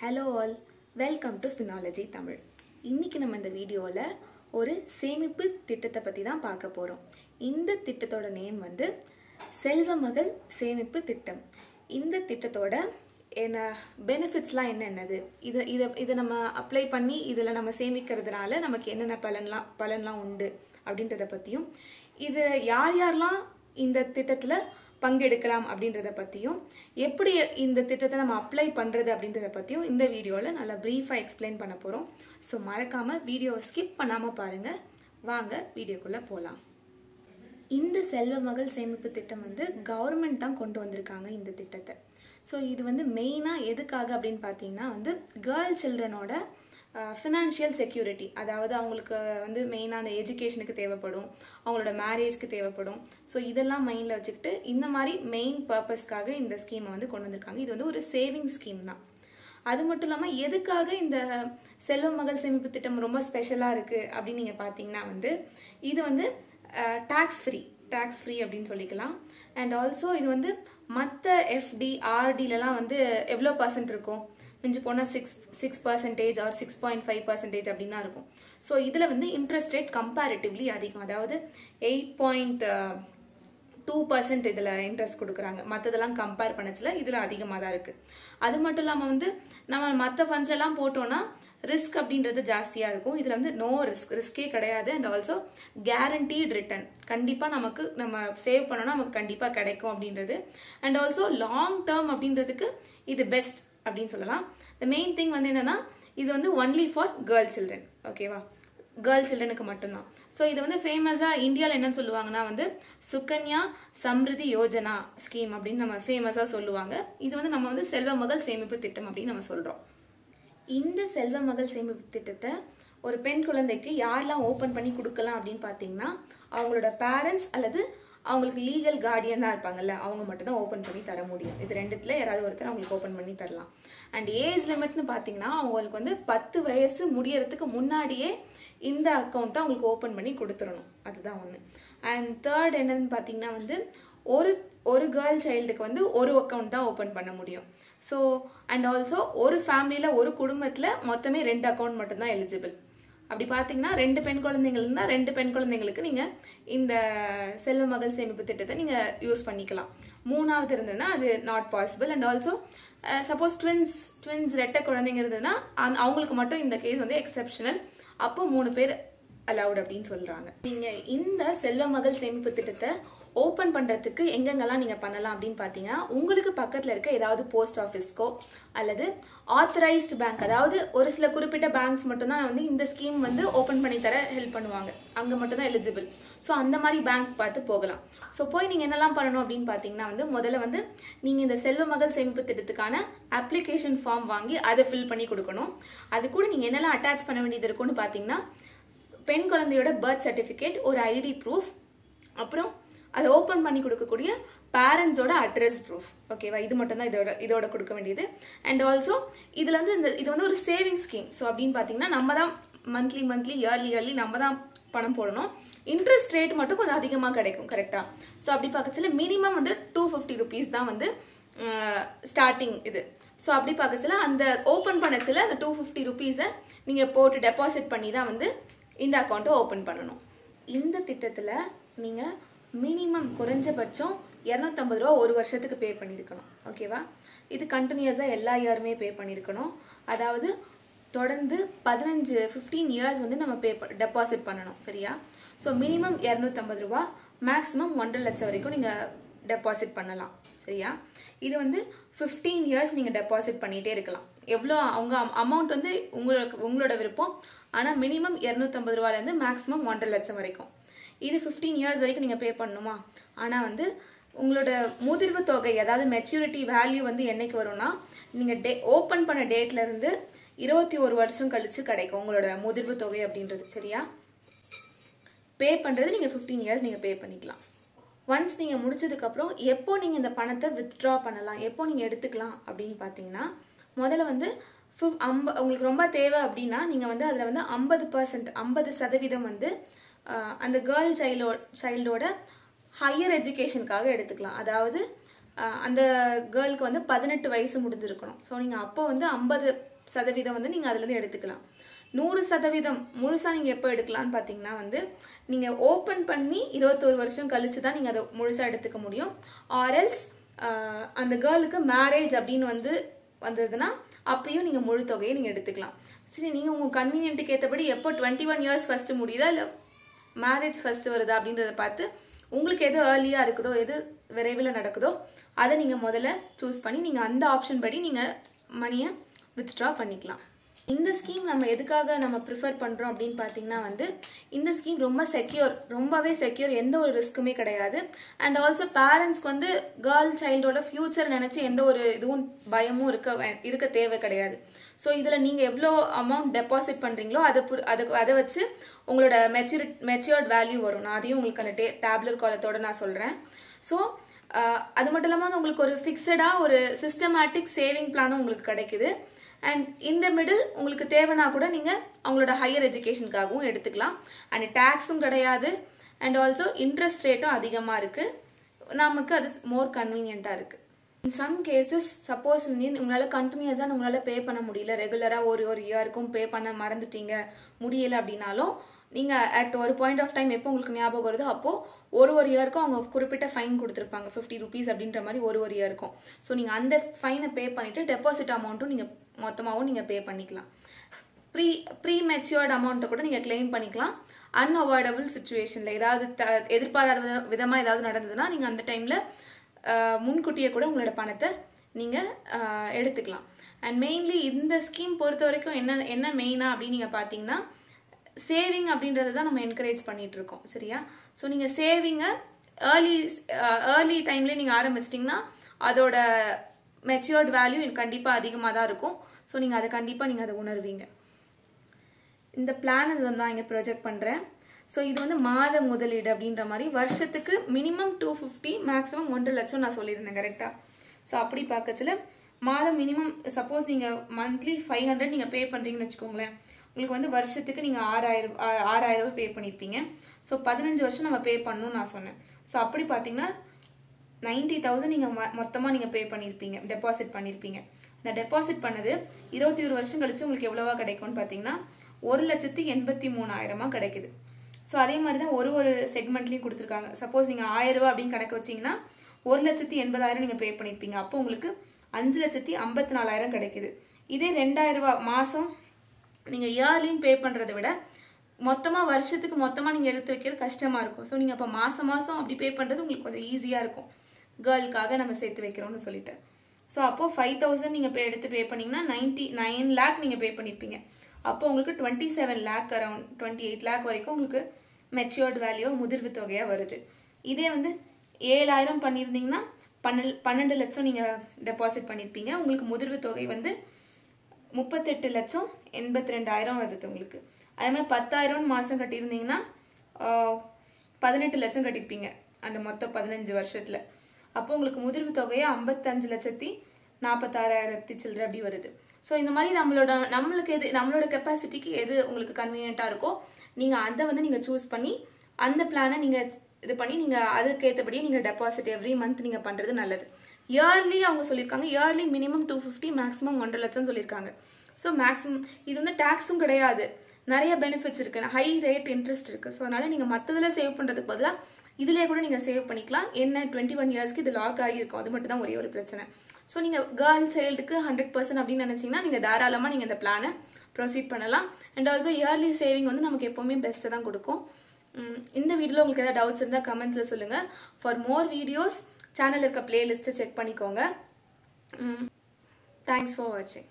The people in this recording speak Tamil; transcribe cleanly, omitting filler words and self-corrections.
Hello all, welcome to Phenology Tamil. இன்னைக்கு நம்ம இந்த வீடியோல ஒரு சேமிப்பு திட்டத்தை பத்தி தான் பார்க்க போறோம். இந்த திட்டத்தோட நேம் வந்து செல்வ மகள் சேமிப்பு திட்டம். இந்த திட்டத்தோட என்ன பெனிஃபிட்ஸ்லாம் என்னென்னது, இதை நம்ம அப்ளை பண்ணி இதில் நம்ம சேமிக்கிறதுனால நமக்கு என்னென்ன பலன்லாம் உண்டு அப்படின்றத பற்றியும், இது யாரெல்லாம் இந்த திட்டத்தில் பங்கெடுக்கலாம் அப்படின்றத பற்றியும், எப்படி இந்த திட்டத்தை நம்ம அப்ளை பண்ணுறது அப்படின்றத பற்றியும் இந்த வீடியோவில் நல்லா ப்ரீஃபாக எக்ஸ்பிளைன் பண்ண போகிறோம். ஸோ மறக்காமல் வீடியோவை ஸ்கிப் பண்ணாமல் பாருங்கள். வாங்க வீடியோக்குள்ளே போகலாம். இந்த செல்வ மகள் சேமிப்பு திட்டம் வந்து கவர்மெண்ட் தான் கொண்டு வந்திருக்காங்க இந்த திட்டத்தை. ஸோ இது வந்து மெயினாக எதுக்காக அப்படின்னு பார்த்தீங்கன்னா வந்து கேர்ள் சில்ட்ரனோட ஃபினான்ஷியல் செக்யூரிட்டி, அதாவது அவங்களுக்கு வந்து மெயினாக அந்த எஜுகேஷனுக்கு தேவைப்படும், அவங்களோட மேரேஜ்க்கு தேவைப்படும். ஸோ இதெல்லாம் மைண்டில் வச்சுக்கிட்டு இந்த மாதிரி மெயின் பர்பஸ்க்காக இந்த ஸ்கீமை வந்து கொண்டு வந்திருக்காங்க. இது வந்து ஒரு சேவிங் ஸ்கீம் தான். அது மட்டும் இல்லாமல் எதுக்காக இந்த செல்வ மகள் சேமிப்பு திட்டம் ரொம்ப ஸ்பெஷலாக இருக்குது அப்படின்னு நீங்கள் பார்த்தீங்கன்னா வந்து இது வந்து டாக்ஸ் ஃப்ரீ அப்படின்னு சொல்லிக்கலாம். அண்ட் ஆல்சோ இது வந்து மற்ற எஃப்டி ஆர்டிலலாம் வந்து எவ்வளோ % இருக்கும், மிஞ்சி போனால் 6% ஆர் 6.5% அப்படின்னு தான் இருக்கும். ஸோ இதில் வந்து இன்ட்ரெஸ்ட் ரேட் கம்பேரிட்டிவ்லி அதிகம், அதாவது 8.2% இதில் இன்ட்ரெஸ்ட் கொடுக்குறாங்க. மற்றதெல்லாம் கம்பேர் பண்ணச்சில் இதில் அதிகமாக தான் இருக்குது. அது மட்டும் இல்லாமல் வந்து நம்ம மற்ற ஃபண்ட்ஸ் எல்லாம் போட்டோன்னா ரிஸ்க் அப்படின்றது ஜாஸ்தியாக இருக்கும். இதில் வந்து நோ ரிஸ்கே கிடையாது. அண்ட் ஆல்சோ கேரண்டீட் ரிட்டர்ன், கண்டிப்பாக நம்ம சேவ் பண்ணோன்னா நமக்கு கண்டிப்பாக கிடைக்கும் அப்படின்றது. அண்ட் ஆல்சோ லாங் டேர்ம் அப்படின்றதுக்கு இது பெஸ்ட் அப்படின்னு சொல்லலாம். த மெயின் திங் வந்து என்னன்னா இது வந்து ஒன்லி ஃபார் கேர்ள் சில்ட்ரன், ஓகேவா, கேர்ள் சில்ட்ரனுக்கு மட்டும்தான். ஸோ இது வந்து ஃபேமஸாக இந்தியாவில் என்னன்னு சொல்லுவாங்கன்னா வந்து சுகன்யா சம்ருதி யோஜனா ஸ்கீம் அப்படின்னு நம்ம ஃபேமஸாக சொல்லுவாங்க. இது வந்து நம்ம வந்து செல்வ மகள் சேமிப்பு திட்டம் அப்படின்னு நம்ம சொல்கிறோம். இந்த செல்வ மகள் சேமிப்பு திட்டத்தை ஒரு பெண் குழந்தைக்கு யாரெல்லாம் ஓப்பன் பண்ணி கொடுக்கலாம் அப்படின்னு பார்த்தீங்கன்னா அவங்களோட பேரண்ட்ஸ் அல்லது அவங்களுக்கு லீகல் கார்டியன் தான் இருப்பாங்கல்ல, அவங்க மட்டும் தான் ஓப்பன் பண்ணி தர முடியும். இது ரெண்டுத்துல யாராவது ஒருத்தர் அவங்களுக்கு ஓப்பன் பண்ணி தரலாம். அண்ட் ஏஜ் லிமிட்னு பார்த்தீங்கன்னா அவங்களுக்கு வந்து 10 வயசு முடியறதுக்கு முன்னாடியே இந்த அக்கௌண்ட்டை அவங்களுக்கு ஓப்பன் பண்ணி கொடுத்துடணும், அதுதான் ஒன்று. அண்ட் தேர்ட் என்னன்னு பார்த்தீங்கன்னா வந்து ஒரு கேர்ள் சைல்டுக்கு வந்து ஒரு அக்கௌண்ட் தான் ஓப்பன் பண்ண முடியும். ஸோ அண்ட் ஆல்சோ ஒரு ஃபேமிலியில் ஒரு குடும்பத்தில் மொத்தமே 2 அக்கௌண்ட் மட்டும்தான் எலிஜிபிள். அப்படி பார்த்தீங்கன்னா 2 பெண் குழந்தைகள் இருந்தால் 2 பெண் குழந்தைங்களுக்கு நீங்கள் இந்த செல்வ மகள் சேமிப்பு திட்டத்தை நீங்கள் யூஸ் பண்ணிக்கலாம். 3ஆவது இருந்ததுன்னா அது not possible. And also suppose twins ரெட்டை குழந்தைங்க இருந்ததுன்னா அவங்களுக்கு மட்டும் இந்த கேஸ் வந்து எக்ஸெப்ஷனல், அப்போ 3 பேர் அலவுட் அப்படின்னு சொல்கிறாங்க. நீங்கள் இந்த செல்வ மகள் சேமிப்பு திட்டத்தை ஓப்பன் பண்ணுறதுக்கு எங்கெங்கெல்லாம் நீங்கள் பண்ணலாம் அப்படின்னு பார்த்தீங்கன்னா உங்களுக்கு பக்கத்தில் இருக்க ஏதாவது போஸ்ட் ஆஃபீஸ்க்கோ அல்லது ஆத்தரைஸ்டு பேங்க், அதாவது ஒரு சில குறிப்பிட்ட பேங்க்ஸ் மட்டும்தான் வந்து இந்த ஸ்கீம் வந்து ஓப்பன் பண்ணி தர ஹெல்ப் பண்ணுவாங்க, அங்கே மட்டும்தான் எலிஜிபிள். ஸோ அந்த மாதிரி பேங்க் பார்த்து போகலாம். ஸோ போய் நீங்கள் என்னெல்லாம் பண்ணணும் அப்படின்னு பார்த்தீங்கன்னா வந்து முதல்ல வந்து நீங்கள் இந்த செல்வ மகள் சேமிப்பு திட்டத்துக்கான அப்ளிகேஷன் ஃபார்ம் வாங்கி அதை ஃபில் பண்ணி கொடுக்கணும். அது கூட நீங்கள் என்னெல்லாம் அட்டாச் பண்ண வேண்டியது இருக்குன்னு பார்த்தீங்கன்னா பெண் குழந்தையோட பர்த் சர்டிஃபிகேட், ஒரு ஐடி ப்ரூஃப், அப்புறம் அதை ஓப்பன் பண்ணி கொடுக்கக்கூடிய பேரண்ட்ஸோட அட்ரஸ் ப்ரூஃப், ஓகேவா, இது மட்டும் தான் இதோட கொடுக்க வேண்டியது. அண்ட் ஆல்சோ இதில் வந்து இது வந்து ஒரு சேவிங் ஸ்கீம். ஸோ அப்படின்னு பார்த்தீங்கன்னா நம்ம தான் மந்த்லி இயர்லி நம்ம தான் பணம் போடணும். இன்ட்ரெஸ்ட் ரேட் மட்டும் கொஞ்சம் அதிகமாக கிடைக்கும், கரெக்டாக. ஸோ அப்படி பார்க்கறதுல மினிமம் வந்து 250 rupees தான் வந்து ஸ்டார்டிங் இது. ஸோ அப்படி பார்க்கறதுல அந்த ஓப்பன் பண்ணச்சில் அந்த 250 rupees நீங்கள் போட்டு டெபாசிட் பண்ணி தான் வந்து இந்த அக்கௌண்ட்டை ஓப்பன் பண்ணணும். இந்த திட்டத்தில் நீங்கள் மினிமம் குறைஞ்சபட்சம் 250 ரூபா ஒரு வருஷத்துக்கு பே பண்ணியிருக்கணும், ஓகேவா. இது கண்டினியூஸாக எல்லா இயருமே பே பண்ணியிருக்கணும். அதாவது தொடர்ந்து 15 இயர்ஸ் வந்து நம்ம டெபாசிட் பண்ணணும், சரியா. ஸோ மினிமம் 250 ரூபா, மேக்ஸிமம் 1.5 லட்சம் வரைக்கும் நீங்கள் டெபாசிட் பண்ணலாம், சரியா. இது வந்து 15 இயர்ஸ் நீங்கள் டெபாசிட் பண்ணிகிட்டே இருக்கலாம். எவ்வளோ அவங்க அமௌண்ட் வந்து உங்களோட விருப்பம். ஆனால் மினிமம் 250 ரூபாலேருந்து மேக்ஸிமம் 1.5 லட்சம் வரைக்கும். இது 15 இயர்ஸ் வரைக்கும் நீங்கள் பே பண்ணணுமா. ஆனால் வந்து உங்களோட முதிர்வு தொகை, அதாவது மெச்சூரிட்டி வேல்யூ வந்து என்னைக்கு வரும்னா நீங்கள் ஓப்பன் பண்ண டேட்லேருந்து 21 வருஷம் கழிச்சு கிடைக்கும் உங்களோட முதிர்வு தொகை அப்படின்றது, சரியா. பே பண்ணுறது நீங்கள் 15 இயர்ஸ் நீங்கள் பே பண்ணிக்கலாம். ஒன்ஸ் நீங்கள் முடிச்சதுக்கப்புறம் எப்போ நீங்கள் இந்த பணத்தை வித்ட்ரா பண்ணலாம், எப்போ நீங்கள் எடுத்துக்கலாம் அப்படின்னு பார்த்தீங்கன்னா முதல்ல வந்து உங்களுக்கு ரொம்ப தேவை அப்படின்னா நீங்கள் வந்து அதில் வந்து 50% வந்து அந்த கேர்ள் சைல்டோட ஹையர் எஜுகேஷனுக்காக எடுத்துக்கலாம். அதாவது அந்த கேர்ளுக்கு வந்து 18 வயசு முடிஞ்சிருக்கணும். ஸோ நீங்கள் அப்போ வந்து சதவீதம் வந்து நீங்கள் அதுலேருந்து எடுத்துக்கலாம். 100% முழுசாக நீங்கள் எப்போ எடுக்கலாம்னு பார்த்தீங்கன்னா வந்து நீங்கள் ஓப்பன் பண்ணி 21 வருஷம் கழிச்சு தான் நீங்கள் அதை முழுசாக எடுத்துக்க முடியும். ஆர்எல்ஸ் அந்த கேர்ளுக்கு மேரேஜ் அப்படின்னு வந்ததுன்னா அப்பயும் நீங்கள் முழு தொகையை நீங்கள் எடுத்துக்கலாம். சரி, நீங்கள் உங்கள் கன்வீனியன்ட்டுக்கு ஏற்றபடி எப்போ 21 இயர்ஸ் ஃபஸ்ட்டு முடியுதா இல்லை மேரேஜ் ஃபஸ்ட்டு வருதா அப்படின்றத பார்த்து உங்களுக்கு எது ஏர்லியாக இருக்குதோ எது விரைவில் நடக்குதோ அதை நீங்கள் முதல்ல சூஸ் பண்ணி நீங்கள் அந்த ஆப்ஷன் படி நீங்கள் மணியை வித்ட்ரா பண்ணிக்கலாம். இந்த ஸ்கீம் நம்ம எதுக்காக நம்ம ப்ரிஃபர் பண்ணுறோம் அப்படின்னு பார்த்தீங்கன்னா வந்து இந்த ஸ்கீம் ரொம்பவே செக்யூர், எந்த ஒரு ரிஸ்க்குமே கிடையாது. அண்ட் ஆல்சோ பேரண்ட்ஸ்க்கு வந்து கேர்ள் சைல்டோட ஃபியூச்சர் நினச்சி எந்த ஒரு இதுவும் பயமும் இருக்க தேவை கிடையாது. ஸோ இதில் நீங்கள் எவ்வளோ அமௌண்ட் டெபாசிட் பண்ணுறீங்களோ அதை வச்சு உங்களோட மெச்சூர்ட் வேல்யூ வரும். நான் அதையும் உங்களுக்கு அந்த டேப்லர் காலத்தோட நான் சொல்கிறேன். ஸோ அது மட்டும் இல்லாமல் உங்களுக்கு ஒரு ஃபிக்ஸடாக ஒரு சிஸ்டமேட்டிக் சேவிங் பிளானும் உங்களுக்கு கிடைக்குது. அண்ட் இந்த மிடில் உங்களுக்கு தேவைன்னா கூட நீங்கள் அவங்களோட ஹையர் எஜுகேஷனுக்காகவும் எடுத்துக்கலாம். அண்ட் டேக்ஸும் கிடையாது. அண்ட் ஆல்சோ இன்ட்ரெஸ்ட் ரேட்டும் அதிகமாக இருக்குது. நமக்கு அது மோர் கன்வீனியண்ட்டாக இருக்குது. இன் சம் கேசஸ் சப்போஸ் உங்களால் கண்டினியூஸாக உங்களால் பே பண்ண முடியல, ரெகுலராக ஒரு இயருக்கும் பே பண்ண மறந்துட்டீங்க, முடியலை அப்படின்னாலும் நீங்கள் அட் ஒரு பாயிண்ட் ஆஃப் டைம் எப்போ உங்களுக்கு ஞாபகம் வருதோ அப்போது ஒரு இயருக்கும் அவங்க குறிப்பிட்ட ஃபைன் கொடுத்துருப்பாங்க, 50 rupees அப்படின்ற மாதிரி ஒரு இயருக்கும். ஸோ நீங்கள் அந்த ஃபைனை பே பண்ணிவிட்டு டெபாசிட் அமௌண்ட்டும் நீங்கள் மொத்தமாகவும் நீங்கள் பே பண்ணிக்கலாம். ப்ரீ மெச்சூர்ட் அமௌண்ட்டை கூட நீங்கள் கிளைம் பண்ணிக்கலாம். அன்அவாய்டபிள் சுச்சுவேஷனில் ஏதாவது எதிர்பாராத விதமாக ஏதாவது நடந்ததுன்னா நீங்கள் அந்த டைமில் முன்கூட்டியே கூட உங்களோட பணத்தை நீங்கள் எடுத்துக்கலாம். அண்ட் மெயின்லி இந்த ஸ்கீம் பொறுத்த வரைக்கும் என்ன மெயினாக அப்படின்னு நீங்கள் பார்த்தீங்கன்னா சேவிங் அப்படின்றத தான் நம்ம என்கரேஜ் பண்ணிட்டு இருக்கோம். சரியா? ஸோ நீங்கள் சேவிங்கை ஏர்லி டைம்லேயே நீங்கள் ஆரம்பிச்சிட்டிங்கன்னா அதோட மெச்சூர்ட் வேல்யூ கண்டிப்பாக அதிகமாக தான் இருக்கும். ஸோ நீங்கள் அதை கண்டிப்பாக அதை உணர்வீங்க. இந்த பிளான் தான் இங்கே ப்ரொஜெக்ட் பண்ணுறேன். ஸோ இது வந்து மாத முதலீடு அப்படின்ற மாதிரி வருஷத்துக்கு மினிமம் 250, மேக்ஸிமம் 1.5 லட்சம் நான் சொல்லியிருந்தேன். கரெக்டாக? ஸோ அப்படி பார்க்கச்சில் மாதம் மினிமம் சப்போஸ் நீங்கள் மந்த்லி 500 நீங்கள் பே பண்ணுறீங்கன்னு வச்சுக்கோங்களேன். உங்களுக்கு வந்து வருஷத்துக்கு நீங்கள் 6000 பே பண்ணியிருப்பீங்க. ஸோ 15 வருஷம் நம்ம பே பண்ணணும்னு நான் சொன்னேன். ஸோ அப்படி பார்த்தீங்கன்னா 90,000 நீங்கள் மொத்தமாக நீங்கள் பே பண்ணியிருப்பீங்க, டெபாசிட் பண்ணியிருப்பீங்க. இந்த டெபாசிட் பண்ணது 21 வருஷம் கழிச்சு உங்களுக்கு எவ்வளோவா கிடைக்கும்னு பார்த்தீங்கன்னா 1,83,000 கிடைக்குது. ஸோ அதே மாதிரி தான் ஒரு செக்மெண்ட்லேயும் கொடுத்துருக்காங்க. சப்போஸ் நீங்கள் 1000 ரூபா அப்படின்னு கணக்கு வச்சிங்கன்னா 1,80,000 நீங்கள் பே பண்ணியிருப்பீங்க. அப்போ உங்களுக்கு 5,54,000 கிடைக்குது. இதே 2,000 ரூபா மாதம் நீங்கள் இயர்லின்னு பே பண்ணுறதை விட மொத்தமாக வருஷத்துக்கு மொத்தமாக நீங்கள் எடுத்து வைக்கிறது கஷ்டமாக இருக்கும். ஸோ நீங்கள் அப்போ மாதம் அப்படி பே பண்ணுறது உங்களுக்கு கொஞ்சம் ஈஸியாக இருக்கும். கேர்ளுக்காக நம்ம சேர்த்து வைக்கிறோம்னு சொல்லிட்டு. ஸோ அப்போது 5,000 நீங்கள் எடுத்து பே பண்ணிங்கன்னா 99 lakh நீங்கள் பே பண்ணியிருப்பீங்க. அப்போ உங்களுக்கு 27 lakh, அரௌண்ட் 28 lakh வரைக்கும் உங்களுக்கு மெச்சூர்ட் வேல்யூ முதிர்வு தொகையாக வருது. இதே வந்து 7,000 பண்ணியிருந்தீங்கன்னா 12 லட்சம் நீங்கள் டெபாசிட் பண்ணியிருப்பீங்க. உங்களுக்கு முதிர்வு தொகை வந்து 38,82,000 வருது உங்களுக்கு. அதே மாதிரி 10,000 மாதம் கட்டியிருந்தீங்கன்னா 18 லட்சம் கட்டியிருப்பீங்க அந்த மொத்தம் 15 வருஷத்தில். அப்போ உங்களுக்கு முதிர்வு தொகையை 55,46,000 சில்லறை அப்படி வருது. ஸோ இந்த மாதிரி நம்மளோட கெப்பாசிட்டிக்கு எது உங்களுக்கு கன்வீனியண்ட்டாக இருக்கோ நீங்கள் அதை வந்து நீங்கள் சூஸ் பண்ணி அந்த பிளானை நீங்கள் இது பண்ணி நீங்கள் அதுக்கேற்றபடியே நீங்கள் டெபாசிட் எவ்ரி மந்த் நீங்கள் பண்ணுறது நல்லது. இயர்லி அவங்க சொல்லியிருக்காங்க, இயர்லி மினிமம் 250, மேக்ஸிமம் 1.5 லட்சம் சொல்லியிருக்காங்க. ஸோ மேக்ஸிமம் இது வந்து டேக்ஸும் கிடையாது, நிறைய பெனிஃபிட்ஸ் இருக்குது, ஹை ரேட் இன்ட்ரெஸ்ட் இருக்குது. ஸோ அதனால் நீங்கள் மற்றதில் சேவ் பண்ணுறதுக்கு பதிலாக இதிலே கூட நீங்கள் சேவ் பண்ணிக்கலாம். என்ன 21 இயர்ஸ்க்கு இது லாக் ஆகியிருக்கும், அது மட்டும் தான் ஒரே ஒரு பிரச்சனை. ஸோ நீங்கள் கேர்ள் சைல்டுக்கு 100% அப்படின்னு நினச்சிங்கன்னா நீங்கள் தாராளமாக நீங்கள் இந்த பிளானை ப்ரொசீட் பண்ணலாம். அண்ட் ஆல்சோ இயர்லி சேவிங் வந்து நமக்கு எப்போவுமே பெஸ்ட்டை தான் கொடுக்கும். இந்த வீடியோவில் உங்களுக்கு ஏதாவது டவுட்ஸ் இருந்தால் கமெண்ட்ஸில் சொல்லுங்கள். ஃபார் மோர் வீடியோஸ் சேனலில் இருக்க பிளேலிஸ்ட்டை செக் பண்ணிக்கோங்க. தேங்க்ஸ் ஃபார் வாட்சிங்.